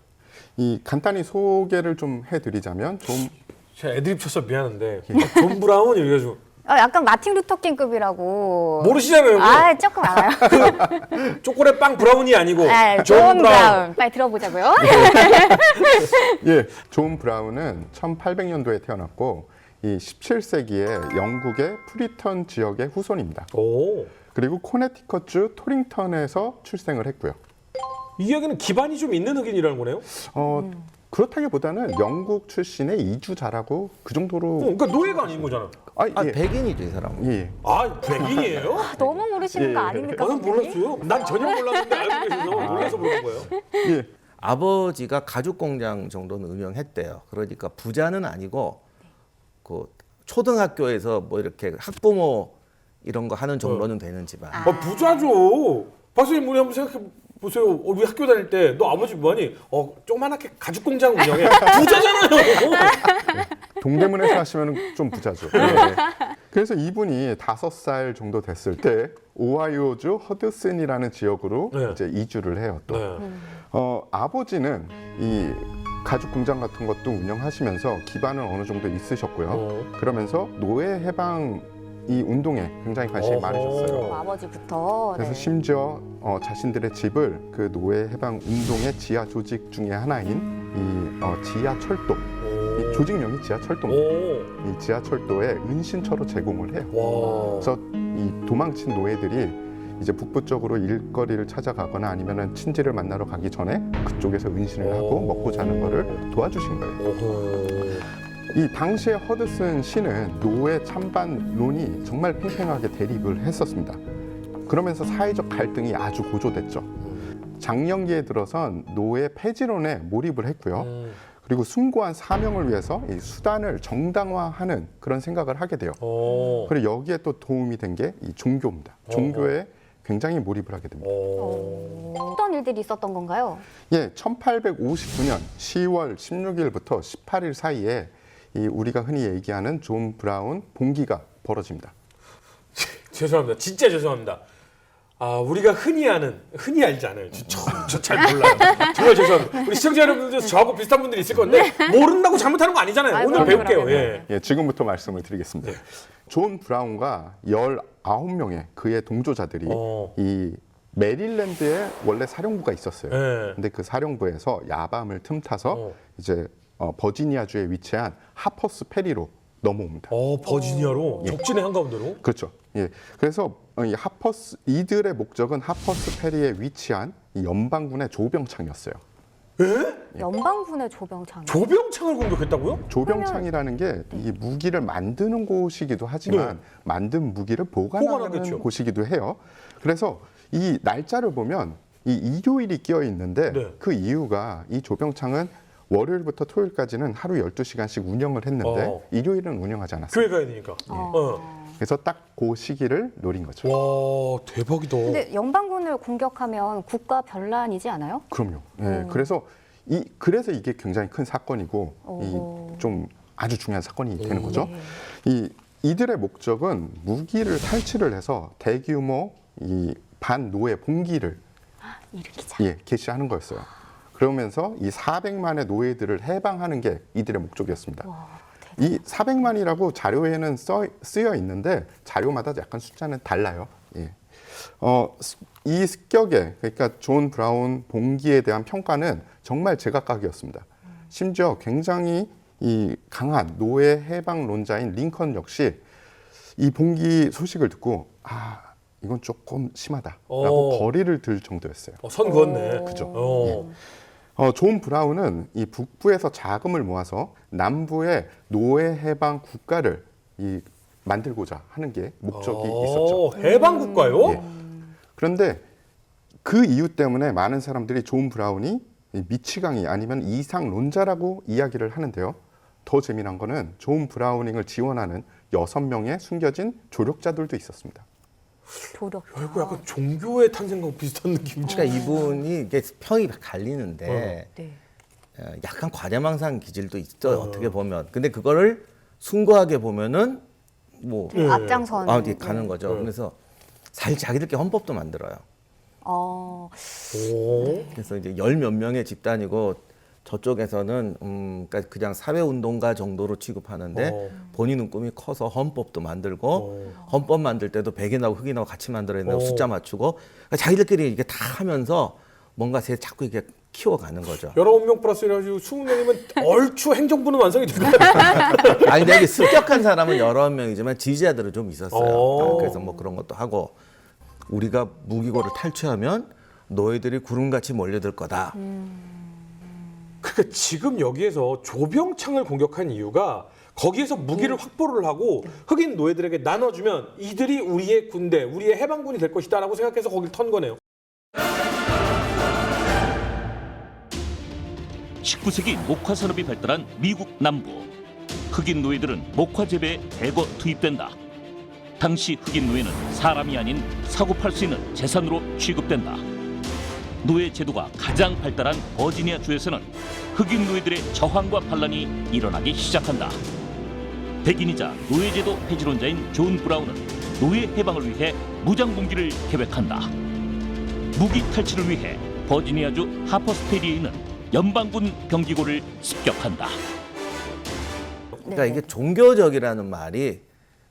이 간단히 소개를 좀 해드리자면 제가 애드립 쳐서 미안한데 존 브라운 이래가지고 약간 마틴 루터 킹급이라고. 모르시잖아요. 아, 조금 알아요. 초콜릿 빵 브라운이 아니고 네, 존 브라운. 빨리 들어보자고요. 예, 존 브라운은 1800년도에 태어났고 이 17세기에 영국의 프리턴 지역의 후손입니다. 오, 그리고 코네티컷주 토링턴에서 출생을 했고요. 이 이야기는 기반이 좀 있는 흑인이라는 거네요. 그렇다기보다는 영국 출신의 이주자라고 그 정도로 그러니까 노예가 아닌 거잖아. 예. 백인이죠, 이 사람은. 예. 아, 백인이에요? 너무 모르시는 거 아닙니까? 나는 선생님? 몰랐어요. 난 전혀 몰랐는데 알고 계셔서 놀라서 물어본 거예요. 예. 아버지가 가죽 공장 정도는 운영했대요. 그러니까 부자는 아니고 그 초등학교에서 뭐 이렇게 학부모 이런 거 하는 정도는 되는 집안. 부자죠. 박사님 우리 한번 생각해 보세요. 우리 학교 다닐 때 너 아버지 뭐하니? 조그만하게 가죽 공장 운영해. 부자잖아요. 동대문에서 하시면 좀 부자죠. 네. 그래서 이분이 5살 정도 됐을 때 오하이오주 허드슨이라는 지역으로 네. 이제 이주를 해요. 또 네. 아버지는 이 가죽 공장 같은 것도 운영하시면서 기반은 어느 정도 있으셨고요. 그러면서 노예 해방 이 운동에 굉장히 관심이 어허. 많으셨어요. 아버지부터. 그래서 네. 심지어 자신들의 집을 그 노예 해방 운동의 지하 조직 중에 하나인 이 지하철도, 이 조직명이 지하철도입니다. 오. 이 지하철도에 은신처로 제공을 해요. 와. 그래서 이 도망친 노예들이 이제 북부 쪽으로 일거리를 찾아가거나 아니면은 친지를 만나러 가기 전에 그쪽에서 은신을 하고 먹고 자는 거를 도와주신 거예요. 오호. 이 당시에 허드슨 시는 노예 찬반론이 정말 팽팽하게 대립을 했었습니다. 그러면서 사회적 갈등이 아주 고조됐죠. 장년기에 들어선 노예 폐지론에 몰입을 했고요. 그리고 숭고한 사명을 위해서 이 수단을 정당화하는 그런 생각을 하게 돼요. 그리고 여기에 또 도움이 된 게 이 종교입니다. 종교에 굉장히 몰입을 하게 됩니다. 어떤 일들이 있었던 건가요? 예, 1859년 10월 16일부터 18일 사이에 이 우리가 흔히 얘기하는 존 브라운 봉기가 벌어집니다. 죄송합니다. 진짜 죄송합니다. 우리가 흔히 알지 않아요. 저 잘 몰라요. 정말 죄송합니다. 우리 시청자 여러분들 저하고 비슷한 분들이 있을 건데 모른다고 잘못하는 거 아니잖아요. 아유, 오늘 그럼요, 배울게요. 그럼요. 예. 예, 지금부터 말씀을 드리겠습니다. 존 브라운과 19명의 그의 동조자들이 이 메릴랜드에 원래 사령부가 있었어요. 예. 근데 그 사령부에서 야밤을 tum타서 이제 버지니아주에 위치한 하퍼스 페리로 넘어옵니다. 버지니아로 적진의 한가운데로. 그렇죠. 예. 그래서 이들의 목적은 하퍼스 페리에 위치한 이 연방군의 조병창이었어요. 연방군의 조병창. 조병창을 공격했다고요? 조병창이라는 게 이 무기를 만드는 곳이기도 하지만 만든 무기를 보관하는 보관하겠죠. 곳이기도 해요. 그래서 이 날짜를 보면 이 일요일이 끼어 있는데 네. 그 이유가 이 조병창은 월요일부터 토요일까지는 하루 12시간씩 운영을 했는데 일요일은 운영하지 않았어요. 교회 가야 되니까. 그래서 딱 그 시기를 노린 거죠. 와, 대박이다. 근데 연방군을 공격하면 국가 변란이지 않아요? 그럼요. 예, 그래서 이게 굉장히 큰 사건이고 좀 아주 중요한 사건이 되는 거죠. 이들의 목적은 무기를 탈취를 해서 대규모 이 반노예 봉기를 일으키자. 개시하는 거였어요. 그러면서 이 400만의 노예들을 해방하는 게 이들의 목적이었습니다. 이 400만이라고 자료에는 쓰여 있는데 자료마다 약간 숫자는 달라요. 예. 이 습격에 그러니까 존 브라운 봉기에 대한 평가는 정말 제각각이었습니다. 심지어 굉장히 이 강한 노예 해방론자인 링컨 역시 이 봉기 소식을 듣고 이건 조금 심하다라고 거리를 들 정도였어요. 선 그었네. 그죠. 존 브라운은 이 북부에서 자금을 모아서 남부의 노예 해방 국가를 만들고자 하는 게 목적이 있었죠. 해방국가요? 예. 그런데 그 이유 때문에 많은 사람들이 존 브라운이 미치광이 아니면 이상론자라고 이야기를 하는데요. 더 재미난 거는 존 브라우닝을 지원하는 6명의 숨겨진 조력자들도 있었습니다. 조력. 이거 약간 종교의 탄생과 비슷한 느낌이죠. 그러니까 이분이 이게 평이 갈리는데 네. 약간 과대망상 기질도 있어요. 어떻게 보면. 근데 그거를 숭고하게 보면은 뭐 앞장선. 가는 거죠. 그래서 사실 자기들끼리 헌법도 만들어요. 오. 그래서 이제 열 몇 명의 집단이고 저쪽에서는 그러니까 그냥 사회운동가 정도로 취급하는데 본인은 꿈이 커서 헌법도 만들고 헌법 만들 때도 백인하고 흑인하고 같이 만들어야 된다고 숫자 맞추고 그러니까 자기들끼리 이게 다 하면서 뭔가 자꾸 이렇게 키워가는 거죠. 19명 플러스 이래가지고 20명이면 얼추 행정부는 완성이 된 거예요. 아니 근데 여기 습격한 사람은 여러 명이지만 지지자들은 좀 있었어요. 그래서 뭐 그런 것도 하고 우리가 무기고를 탈취하면 너희들이 구름같이 몰려들 거다. 그러니까 지금 여기에서 조병창을 공격한 이유가 거기에서 무기를 확보를 하고 흑인 노예들에게 나눠주면 이들이 우리의 군대, 우리의 해방군이 될 것이다라고 생각해서 거길 턴 거네요. 19세기 목화 산업이 발달한 미국 남부. 흑인 노예들은 목화 재배에 대거 투입된다. 당시 흑인 노예는 사람이 아닌 사고 팔 수 있는 재산으로 취급된다. 노예 제도가 가장 발달한 버지니아 주에서는 흑인 노예들의 저항과 반란이 일어나기 시작한다. 백인이자 노예 제도 폐지론자인 존 브라운은 노예 해방을 위해 무장봉기를 계획한다. 무기 탈취를 위해 버지니아주 하퍼스테리에 있는 연방군 병기고를 습격한다. 그러니까 이게 종교적이라는 말이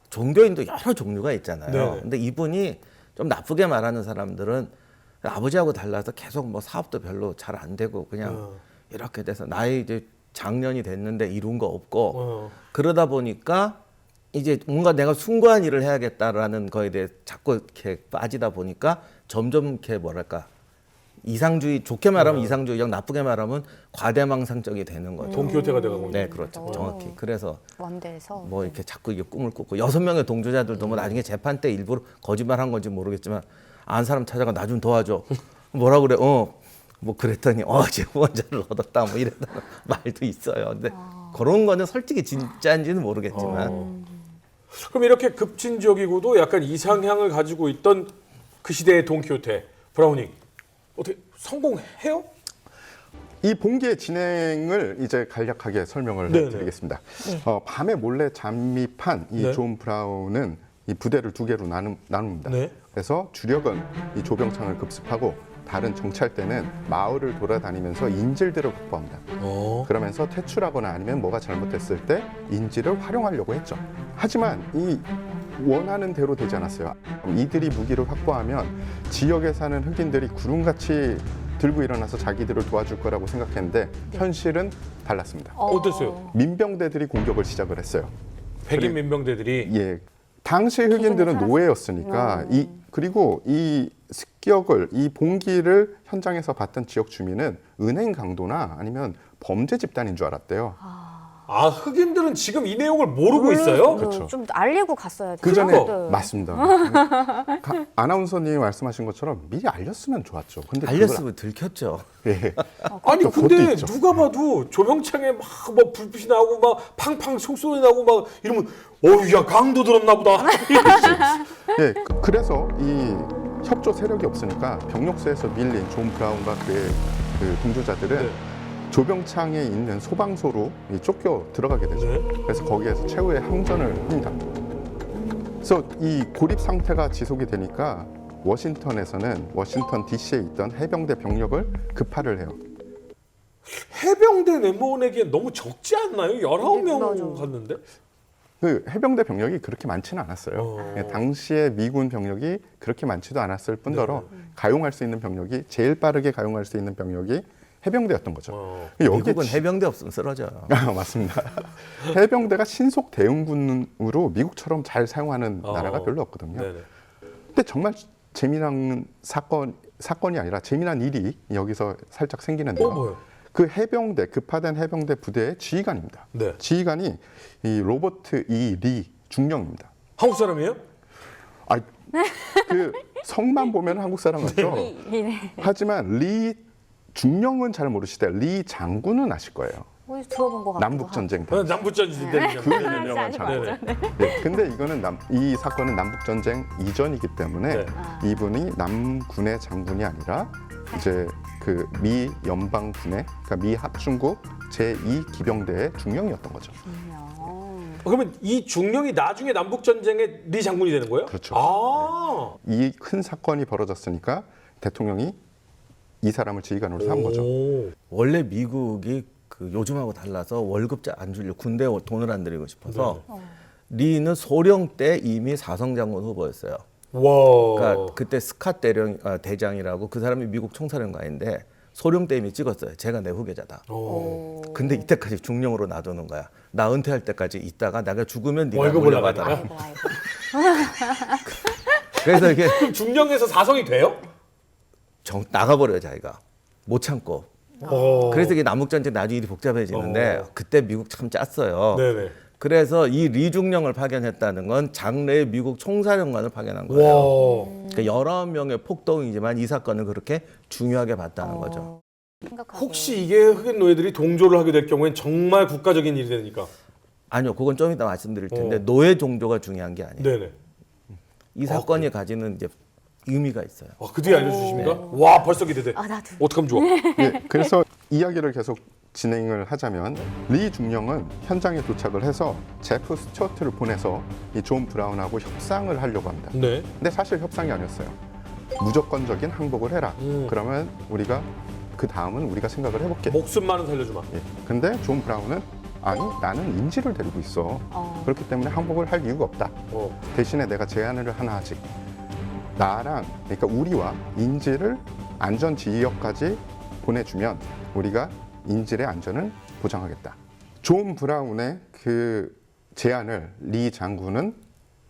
종교인도 여러 종류가 있잖아요. 네네. 근데 이분이 좀 나쁘게 말하는 사람들은 아버지하고 달라서 계속 뭐 사업도 별로 잘 안 되고 그냥 이렇게 돼서 나이 이제 작년이 됐는데 이룬 거 없고 그러다 보니까 이제 뭔가 내가 숭고한 일을 해야겠다라는 거에 대해 자꾸 이렇게 빠지다 보니까 점점 이렇게 뭐랄까 이상주의 좋게 말하면 이상주의적 나쁘게 말하면 과대망상적이 되는 거죠. 돈키호테가 돼가고. 네, 그렇죠. 정확히. 그래서 원대에서 뭐 이렇게 자꾸 이게 꿈을 꾸고 6명의 동조자들도 뭐 나중에 재판 때 일부러 거짓말한 건지 모르겠지만 안 사람 찾아가 나 좀 도와줘. 뭐라 그래? 뭐 그랬더니 어제 후원자를 얻었다 뭐 이랬다는 말도 있어요. 근데 그런 거는 솔직히 진짜인지는 모르겠지만 그럼 이렇게 급진적이고도 약간 이상향을 가지고 있던 그 시대의 돈키호테 브라우닝 어떻게 성공해요? 이 봉기의 진행을 이제 간략하게 설명을 네네. 해드리겠습니다. 밤에 몰래 잠입한 이 네. 존 브라운은 이 부대를 두 개로 나눕니다. 네. 그래서 주력은 이 조병창을 급습하고 다른 정찰대는 마을을 돌아다니면서 인질들을 확보합니다. 그러면서 퇴출하거나 아니면 뭐가 잘못됐을 때 인질을 활용하려고 했죠. 하지만 이 원하는 대로 되지 않았어요. 이들이 무기를 확보하면 지역에 사는 흑인들이 구름같이 들고 일어나서 자기들을 도와줄 거라고 생각했는데 현실은 달랐습니다. 어땠어요? 민병대들이 공격을 시작을 했어요. 백인 민병대들이 예. 당시 흑인들은 노예였으니까 그리고 이 습격을 이 봉기를 현장에서 봤던 지역 주민은 은행 강도나 아니면 범죄 집단인 줄 알았대요. 아 흑인들은 지금 이 내용을 모르고 있어요? 그렇죠. 좀 알리고 갔어야 돼요. 그 전에 네. 맞습니다. 아나운서님이 말씀하신 것처럼 미리 알렸으면 좋았죠. 근데 알렸으면 들켰죠. 예. 아니 그것도 근데 있죠. 누가 봐도 조명창에 막 뭐 불빛이 나고 막 팡팡 총소리 나고 막 이러면 어우야 강도 들었나 보다. 예, 그래서 이 협조 세력이 없으니까 병력소에서 밀린 존 브라운과 그의 그 동조자들은 네. 조병창에 있는 소방소로 쫓겨 들어가게 되죠. 네. 그래서 거기에서 최후의 항전을 합니다. 그래서 이 고립 상태가 지속이 되니까 워싱턴에서는 워싱턴 DC에 있던 해병대 병력을 급파를 해요. 해병대 내보내기엔 너무 적지 않나요? 19명 맞아. 갔는데? 그 해병대 병력이 그렇게 많지는 않았어요. 예, 당시에 미군 병력이 그렇게 많지도 않았을 뿐더러 가용할 수 있는 병력이 제일 빠르게 가용할 수 있는 병력이 해병대였던 거죠. 미국은 해병대 없으면 쓰러져요. 맞습니다. 해병대가 신속 대응군으로 미국처럼 잘 사용하는 나라가 별로 없거든요. 네네. 근데 정말 재미난 사건이 아니라 재미난 일이 여기서 살짝 생기는데요. 뭐요? 그 해병대 급파된 해병대 부대의 지휘관입니다. 네. 지휘관이 이 로버트 E. 리 중령입니다. 한국 사람이에요? 아, 그 성만 보면 한국 사람 같죠. 하지만 리 중령은 잘 모르시대. 리 장군은 아실 거예요. 어디서 들어본 것 같기도 남북 전쟁 때. 남부전지 때 그 유명한 장군. 네, 근데 이거는 이 사건은 남북 전쟁 이전이기 때문에 네. 이분이 남군의 장군이 아니라 이제 그 미 연방군의 그러니까 미 합중국 제2 기병대의 중령이었던 거죠. 그러면 이 중령이 나중에 남북전쟁의 리 장군이 되는 거예요? 그렇죠. 아. 이 큰 사건이 벌어졌으니까 대통령이 이 사람을 지휘관으로 삼은 거죠. 오. 원래 미국이 그 요즘하고 달라서 월급자 안 주려고 군대에 돈을 안 들이고 싶어서 리는 소령 때 이미 사성장군 후보였어요. 와. 그러니까 그때 스캇 대장이라고 그 사람이 미국 총사령관인데 소령 때 이미 찍었어요. 제가 내 후계자다. 오. 근데 이때까지 중령으로 놔두는 거야. 나 은퇴할 때까지 있다가 내가 죽으면 네가 월급 물려받아라. 올라가니까? 아이고 아이고. 그래서 이게 그럼 중령에서 사성이 돼요? 나가버려요 자기가. 못 참고. 오. 그래서 이게 남북전쟁 나중에 일이 복잡해지는데 그때 미국 참 짰어요. 네네. 그래서 이 리중령을 파견했다는 건 장래의 미국 총사령관을 파견한 거예요. 와. 그러니까 19명의 폭동이지만 이 사건을 그렇게 중요하게 봤다는 거죠. 심각하게. 혹시 이게 흑인 노예들이 동조를 하게 될 경우엔 정말 국가적인 일이 되니까. 아니요, 그건 좀 이따 말씀드릴 텐데 어. 노예 종조가 중요한 게 아니에요. 네네. 이 사건이 가지는 이제 의미가 있어요. 그 뒤에 알려주십니까? 와, 벌써 기대돼. 아 나도. 어떡하면 좋아. 예, 그래서 이야기를 계속 진행을 하자면 리 중령은 현장에 도착을 해서 제프 스튜어트를 보내서 이 존 브라운하고 협상을 하려고 합니다. 네. 근데 사실 협상이 아니었어요. 무조건적인 항복을 해라. 그러면 우리가 그 다음은 우리가 생각을 해볼게. 목숨만은 살려주마. 예. 근데 존 브라운은 아니 나는 인질을 데리고 있어. 그렇기 때문에 항복을 할 이유가 없다. 어. 대신에 내가 제안을 하나 하지. 나랑 그러니까 우리와 인질을 안전 지역까지 보내주면 우리가 인질의 안전을 보장하겠다. 존 브라운의 그 제안을 리 장군은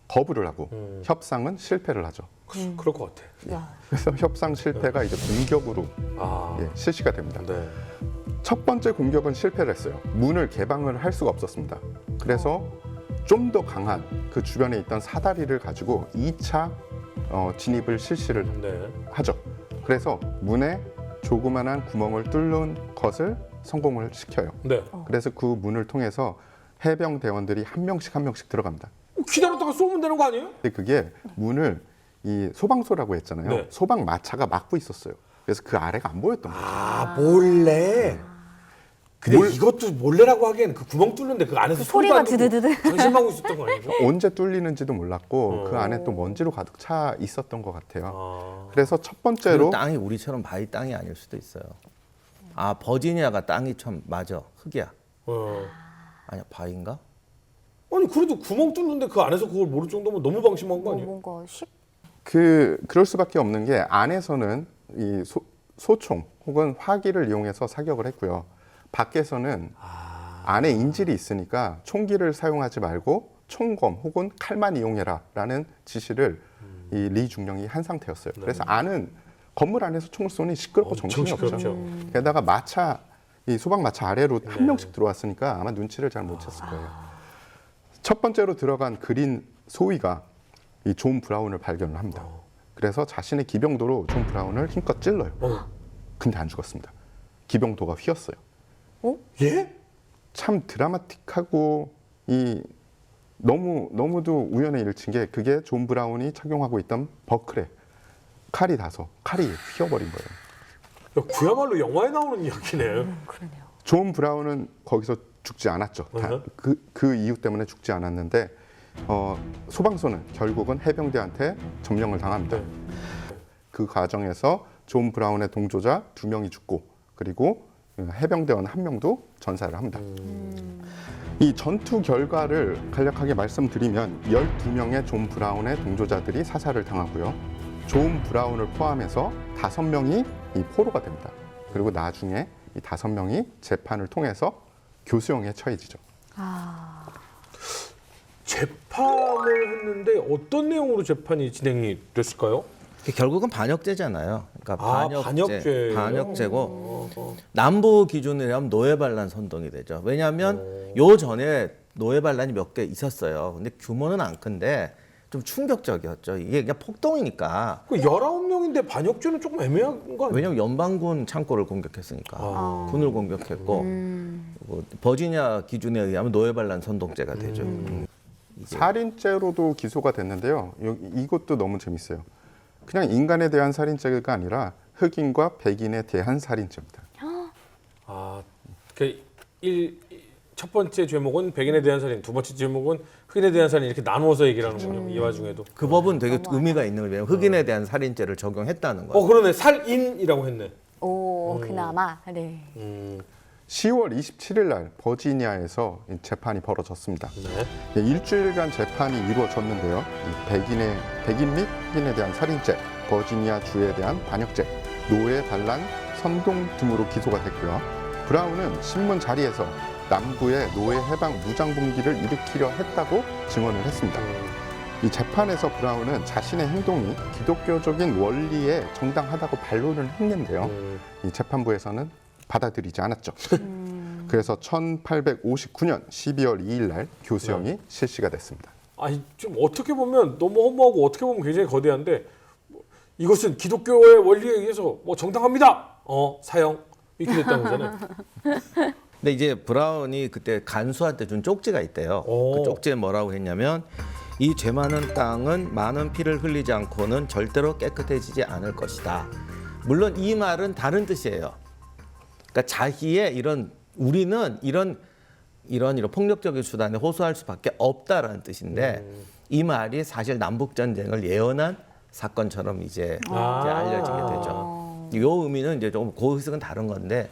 거부를 하고 협상은 실패를 하죠. 그럴 것 같아. 야. 그래서 협상 실패가 이제 공격으로 아. 실시가 됩니다. 네. 첫 번째 공격은 실패를 했어요. 문을 개방을 할 수가 없었습니다. 그래서 좀 더 강한 그 주변에 있던 사다리를 가지고 2차 진입을 실시를 네. 하죠. 그래서 문에 조그만한 구멍을 뚫는 것을 성공을 시켜요. 네. 그래서 그 문을 통해서 해병 대원들이 한 명씩 들어갑니다. 기다렸다가 쏘면 되는 거 아니에요? 근데 그게 문을 이 소방소라고 했잖아요. 네. 소방 마차가 막고 있었어요. 그래서 그 아래가 안 보였던 거죠. 아, 몰래. 근데 이것도 몰래라고 하기엔 그 구멍 뚫는데 그 안에서 소리가 안 들고 드드드드. 방심하고 있었던 거 아니에요? 언제 뚫리는지도 몰랐고 그 안에 또 먼지로 가득 차 있었던 것 같아요. 아. 그래서 첫 그 번째로 땅이 우리처럼 바위 땅이 아닐 수도 있어요. 아 버지니아가 땅이 참 맞아 흙이야. 아니야 바위인가? 아니 그래도 구멍 뚫는데 그 안에서 그걸 모를 정도면 너무 방심한 거 아니에요? 뭔가 쉽. 그럴 수밖에 없는 게 안에서는 이 소총 혹은 화기를 이용해서 사격을 했고요. 밖에서는 안에 인질이 있으니까 총기를 사용하지 말고 총검 혹은 칼만 이용해라라는 지시를 이 리 중령이 한 상태였어요. 그래서 안은 건물 안에서 총을 쏘니 시끄럽고 엄청 정신이 없죠. 시끄럽죠. 게다가 마차 이 소방 마차 아래로 한 명씩 들어왔으니까 아마 눈치를 잘 못 챘을 거예요. 첫 번째로 들어간 그린 소위가 이 존 브라운을 발견을 합니다. 그래서 자신의 기병도로 존 브라운을 힘껏 찔러요. 근데 안 죽었습니다. 기병도가 휘었어요. 예? 참 드라마틱하고 이 너무도 우연의 일치인 게 그게 존 브라운이 착용하고 있던 버클에 칼이 닿아서 칼이 휘어버린 거예요. 야, 그야말로 영화에 나오는 이야기네. 그러네요. 존 브라운은 거기서 죽지 않았죠. 그 이유 때문에 죽지 않았는데 소방서는 결국은 해병대한테 점령을 당합니다. 네. 그 과정에서 존 브라운의 동조자 2명이 죽고 그리고 해병대원 1명도 전사를 합니다. 이 전투 결과를 간략하게 말씀드리면 12명의 존 브라운의 동조자들이 사살을 당하고요. 존 브라운을 포함해서 5명이 이 포로가 됩니다. 그리고 나중에 이 5명이 재판을 통해서 교수형에 처해지죠. 재판을 했는데 어떤 내용으로 재판이 진행이 됐을까요? 결국은 반역죄잖아요. 그러니까 반역죄. 반역죄고 남부 기준으로 하면 노예 반란 선동이 되죠. 왜냐하면 요 전에 노예 반란이 몇 개 있었어요. 근데 규모는 안 큰데 좀 충격적이었죠. 이게 그냥 폭동이니까. 그 19명인데 반역죄는 조금 애매한 거 아니에요? 왜냐하면 연방군 창고를 공격했으니까 군을 공격했고 그리고 버지니아 기준에 의하면 노예 반란 선동죄가 되죠. 살인죄로도 기소가 됐는데요. 이것도 너무 재밌어요. 그냥 인간에 대한 살인죄가 아니라 흑인과 백인에 대한 살인죄입니다. 첫 번째 제목은 백인에 대한 살인, 두 번째 제목은 흑인에 대한 살인 이렇게 나누어서 얘기를 하는군요. 이 와중에도. 그 법은 되게 의미가 있는 거예요. 흑인에 대한 살인죄를 적용했다는 거예요. 그러네. 살인이라고 했네. 오, 그나마. 네. 10월 27일 날 버지니아에서 이 재판이 벌어졌습니다. 네. 일주일간 재판이 이루어졌는데요. 이 백인 및 흑인에 대한 살인죄, 버지니아 주에 대한 반역죄, 노예 반란, 선동 등으로 기소가 됐고요. 브라운은 신문 자리에서 남부의 노예 해방 무장분기를 일으키려 했다고 증언을 했습니다. 이 재판에서 브라운은 자신의 행동이 기독교적인 원리에 정당하다고 반론을 했는데요. 이 재판부에서는 받아들이지 않았죠. 그래서 1859년 12월 2일 날 교수형이 실시가 됐습니다. 아니 좀 어떻게 보면 너무 허무하고 어떻게 보면 굉장히 거대한데 이것은 기독교의 원리에 의해서 뭐 정당합니다. 사형 이렇게 됐다는 거잖아요. 근데 이제 브라운이 그때 간수할 때 준 쪽지가 있대요. 오. 그 쪽지에 뭐라고 했냐면 이 죄 많은 땅은 많은 피를 흘리지 않고는 절대로 깨끗해지지 않을 것이다. 물론 이 말은 다른 뜻이에요. 그러니까 자기의 우리는 이런 폭력적인 수단에 호소할 수밖에 없다라는 뜻인데 이 말이 사실 남북 전쟁을 예언한 사건처럼 이제 알려지게 되죠. 이 의미는 이제 조금 고의성은 다른 건데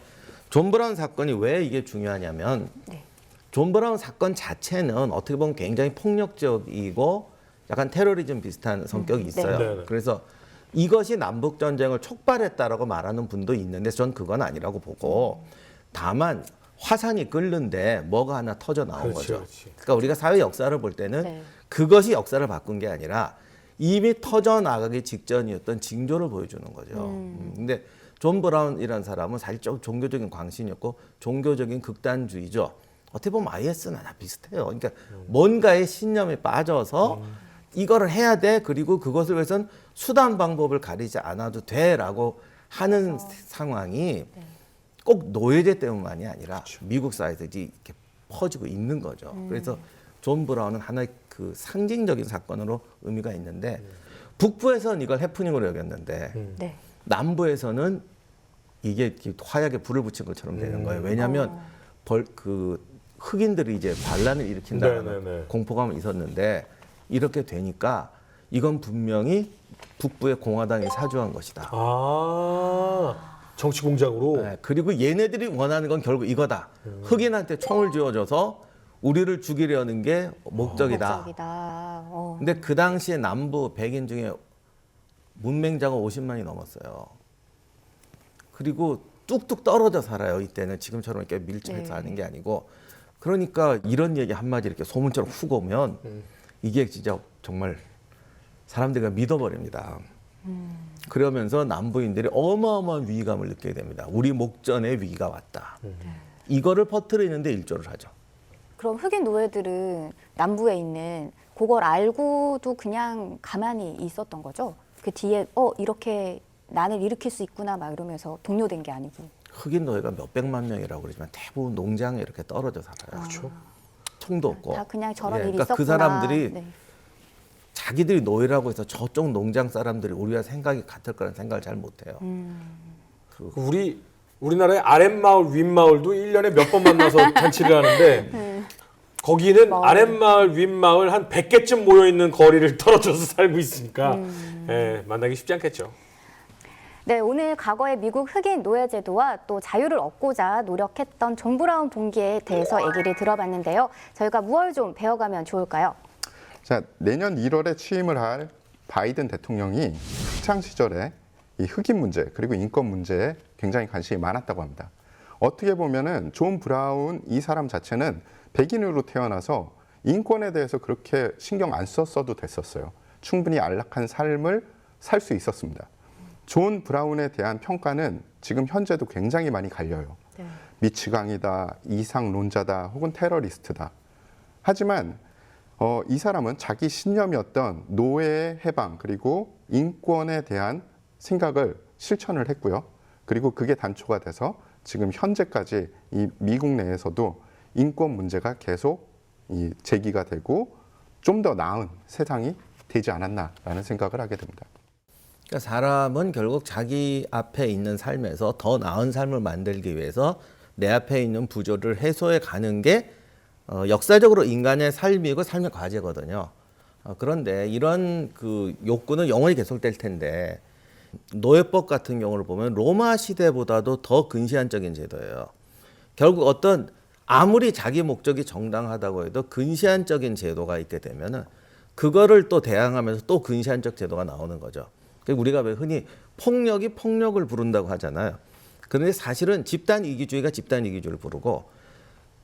존 브라운 사건이 왜 이게 중요하냐면 존 브라운 사건 자체는 어떻게 보면 굉장히 폭력적이고 약간 테러리즘 비슷한 성격이 있어요. 네. 그래서 이것이 남북 전쟁을 촉발했다라고 말하는 분도 있는데 전 그건 아니라고 보고 다만 화산이 끓는데 뭐가 하나 터져 나온 거죠. 그렇지. 그러니까 우리가 사회 역사를 볼 때는 네. 그것이 역사를 바꾼 게 아니라 이미 터져 나가기 직전이었던 징조를 보여주는 거죠. 근데 존 브라운이라는 사람은 사실 좀 종교적인 광신이었고 종교적인 극단주의죠. 어떻게 보면 IS나 다 비슷해요. 그러니까 뭔가의 신념에 빠져서 이거를 해야 돼. 그리고 그것을 위해서는 수단 방법을 가리지 않아도 돼라고 하는 상황이 꼭 노예제 때문만이 아니라 미국 사회에서 이렇게 퍼지고 있는 거죠. 그래서 존 브라운은 하나의 그 상징적인 사건으로 의미가 있는데 북부에서는 이걸 해프닝으로 여겼는데 네. 남부에서는 이게 화약에 불을 붙인 것처럼 되는 거예요. 왜냐하면 흑인들이 이제 반란을 일으킨다는 네네네. 공포감이 있었는데 이렇게 되니까 이건 분명히 북부의 공화당이 사주한 것이다. 정치 공작으로. 네, 그리고 얘네들이 원하는 건 결국 이거다. 흑인한테 총을 쥐어줘서 우리를 죽이려는 게 목적이다. 목적이다. 근데 그 당시에 남부 백인 중에 문맹자가 50만이 넘었어요. 그리고 뚝뚝 떨어져 살아요. 이때는 지금처럼 이렇게 밀집해서 사는 게 아니고. 그러니까 이런 얘기 한마디 이렇게 소문처럼 훅 오면 이게 진짜 정말 사람들이 믿어버립니다. 그러면서 남부인들이 어마어마한 위기감을 느끼게 됩니다. 우리 목전에 위기가 왔다. 이거를 퍼뜨리는데 일조를 하죠. 그럼 흑인 노예들은 남부에 있는 그걸 알고도 그냥 가만히 있었던 거죠? 그 뒤에 이렇게 난을 일으킬 수 있구나 막 이러면서 동요된 게 아니고. 흑인 노예가 몇백만 명이라고 그러지만 대부분 농장에 이렇게 떨어져 살아요. 그렇죠. 총도 없고. 다 그냥 저런 일이 그러니까 있었구나. 그 사람들이 네. 자기들이 노예라고 해서 저쪽 농장 사람들이 우리와 생각이 같을 거라는 생각을 잘 못해요. 우리나라의 아랫마을, 윗마을도 1년에 몇 번 만나서 잔치를 하는데 거기는 아랫마을, 윗마을 한 100개쯤 모여있는 거리를 떨어져서 살고 있으니까 만나기 쉽지 않겠죠. 네, 오늘 과거의 미국 흑인 노예 제도와 또 자유를 얻고자 노력했던 존 브라운 동기에 대해서 얘기를 들어봤는데요. 저희가 무얼 좀 배워가면 좋을까요? 자, 내년 1월에 취임을 할 바이든 대통령이 학창 시절에 이 흑인 문제 그리고 인권 문제에 굉장히 관심이 많았다고 합니다. 어떻게 보면은 존 브라운 이 사람 자체는 백인으로 태어나서 인권에 대해서 그렇게 신경 안 썼어도 됐었어요. 충분히 안락한 삶을 살 수 있었습니다. 존 브라운에 대한 평가는 지금 현재도 굉장히 많이 갈려요. 네. 미치광이다, 이상론자다, 혹은 테러리스트다. 하지만 이 사람은 자기 신념이었던 노예의 해방 그리고 인권에 대한 생각을 실천을 했고요. 그리고 그게 단초가 돼서 지금 현재까지 이 미국 내에서도 인권 문제가 계속 제기가 되고 좀 더 나은 세상이 되지 않았나라는 생각을 하게 됩니다. 그러니까 사람은 결국 자기 앞에 있는 삶에서 더 나은 삶을 만들기 위해서 내 앞에 있는 부조를 해소해 가는 게 역사적으로 인간의 삶이고 삶의 과제거든요. 그런데 이런 그 욕구는 영원히 계속될 텐데 노예법 같은 경우를 보면 로마 시대보다도 더 근시안적인 제도예요. 결국 어떤 아무리 자기 목적이 정당하다고 해도 근시안적인 제도가 있게 되면은 그거를 또 대항하면서 또 근시안적 제도가 나오는 거죠. 그러니까 우리가 왜 흔히 폭력이 폭력을 부른다고 하잖아요. 그런데 사실은 집단 이기주의가 집단 이기주의를 부르고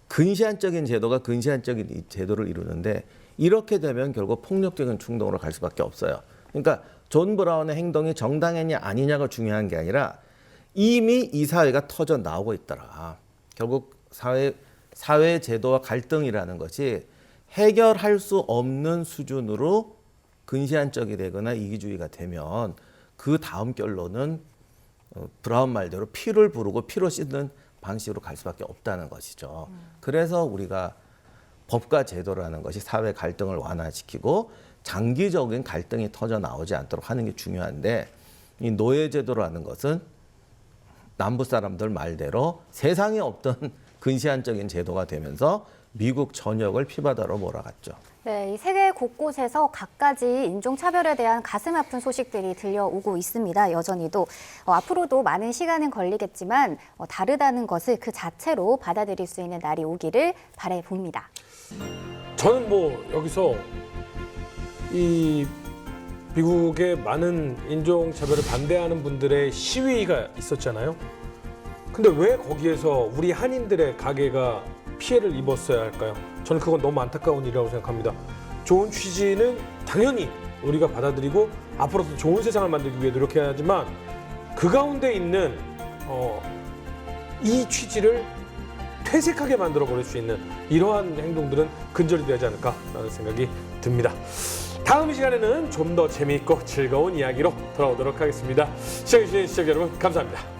근시안적인 제도가 근시안적인 제도를 이루는데 이렇게 되면 결국 폭력적인 충동으로 갈 수밖에 없어요. 그러니까 존 브라운의 행동이 정당했냐 아니냐가 중요한 게 아니라 이미 이 사회가 터져 나오고 있더라. 결국 사회 제도와 갈등이라는 것이 해결할 수 없는 수준으로 근시안적이 되거나 이기주의가 되면 그 다음 결론은 브라운 말대로 피를 부르고 피로 씻는 방식으로 갈 수밖에 없다는 것이죠. 그래서 우리가 법과 제도라는 것이 사회 갈등을 완화시키고 장기적인 갈등이 터져 나오지 않도록 하는 게 중요한데 이 노예제도라는 것은 남부 사람들 말대로 세상에 없던 근시안적인 제도가 되면서 미국 전역을 피바다로 몰아갔죠. 네, 이 세계 곳곳에서 갖가지 인종차별에 대한 가슴 아픈 소식들이 들려오고 있습니다. 여전히도 앞으로도 많은 시간은 걸리겠지만 다르다는 것을 그 자체로 받아들일 수 있는 날이 오기를 바라봅니다. 저는 뭐 여기서 이 미국의 많은 인종차별을 반대하는 분들의 시위가 있었잖아요. 근데 왜 거기에서 우리 한인들의 가게가 피해를 입었어야 할까요? 저는 그건 너무 안타까운 일이라고 생각합니다. 좋은 취지는 당연히 우리가 받아들이고 앞으로도 좋은 세상을 만들기 위해 노력해야 하지만 그 가운데 있는 이 취지를 퇴색하게 만들어버릴 수 있는 이러한 행동들은 근절이 되지 않을까라는 생각이 듭니다. 다음 시간에는 좀 더 재미있고 즐거운 이야기로 돌아오도록 하겠습니다. 시청해주신 시청자 여러분 감사합니다.